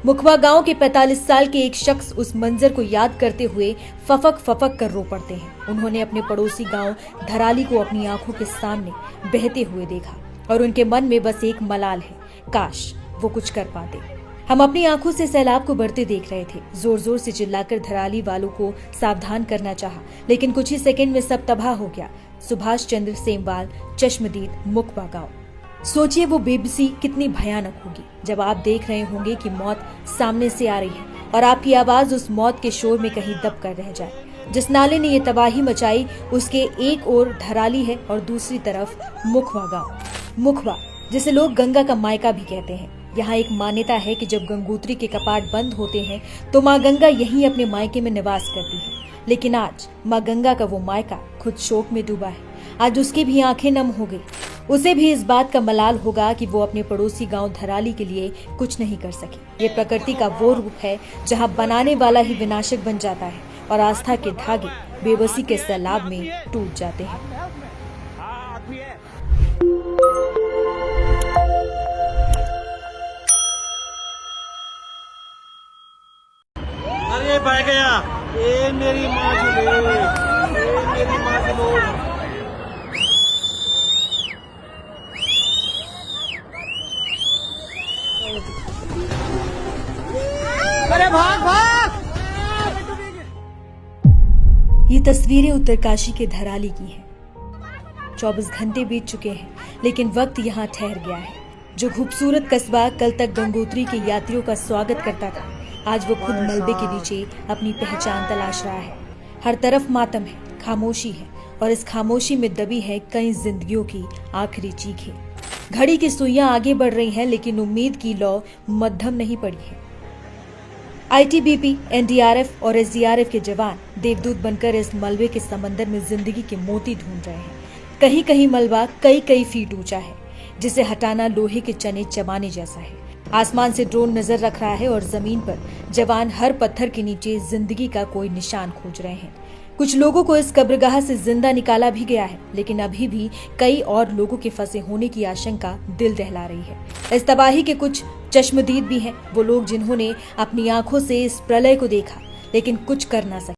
मुखवा गांव के 45 साल के एक शख्स उस मंजर को याद करते हुए फफक फफक कर रो पड़ते हैं। उन्होंने अपने पड़ोसी गांव धराली को अपनी आंखों के सामने बहते हुए देखा और उनके मन में बस एक मलाल है, काश वो कुछ कर पाते। हम अपनी आंखों से सैलाब को बढ़ते देख रहे थे। जोर जोर से चिल्लाकर धराली वालों को सावधान करना चाहा, लेकिन कुछ ही सेकंड में सब तबाह हो गया। सुभाष चंद्र सेमवाल, चश्मदीद, मुखवा गांव। सोचिए वो बेबसी कितनी भयानक होगी जब आप देख रहे होंगे कि मौत सामने से आ रही है और आपकी आवाज उस मौत के शोर में कहीं दब कर रह जाए। जिस नाले ने ये तबाही मचाई उसके एक ओर धराली है और दूसरी तरफ मुखवा गांव। मुखवा, जिसे लोग गंगा का मायका भी कहते हैं। यहाँ एक मान्यता है कि जब गंगोत्री के कपाट बंद होते हैं तो माँ गंगा यहीं अपने मायके में निवास करती है। लेकिन आज माँ गंगा का वो मायका खुद शोक में डूबा है। आज उसकी भी आंखें नम हो गई। उसे भी इस बात का मलाल होगा कि वो अपने पड़ोसी गांव धराली के लिए कुछ नहीं कर सकी। ये प्रकृति का वो रूप है जहां बनाने वाला ही विनाशक बन जाता है और आस्था के धागे बेबसी के सैलाब में टूट जाते हैं। अरे भाई गया, ए मेरी माँ जुले, ए मेरी माँ जुलो। अरे भाग भाग। ये तस्वीरें उत्तरकाशी के धराली की हैं। 24 घंटे बीत चुके हैं, लेकिन वक्त यहाँ ठहर गया है। जो खूबसूरत कस्बा कल तक गंगोत्री के यात्रियों का स्वागत करता था, आज वो खुद मलबे के नीचे अपनी पहचान तलाश रहा है। हर तरफ मातम है, खामोशी है और इस खामोशी में दबी है कई जिंदगियों की आखिरी चीखें। घड़ी की सुइयां आगे बढ़ रही हैं, लेकिन उम्मीद की लौ मध्यम नहीं पड़ी है। आईटीबीपी, एनडीआरएफ और एसडीआरएफ के जवान देवदूत बनकर इस मलबे के समंदर में जिंदगी के मोती ढूंढ रहे हैं। कहीं कहीं मलबा कई फीट ऊंचा है, जिसे हटाना लोहे के चने चबाने जैसा है। आसमान से ड्रोन नजर रख रहा है और जमीन पर जवान हर पत्थर के नीचे जिंदगी का कोई निशान खोज रहे हैं। कुछ लोगों को इस कब्रगाह से जिंदा निकाला भी गया है, लेकिन अभी भी कई और लोगों के फंसे होने की आशंका दिल दहला रही है। इस तबाही के कुछ चश्मदीद भी हैं, वो लोग जिन्होंने अपनी आंखों से इस प्रलय को देखा लेकिन कुछ कर ना सके।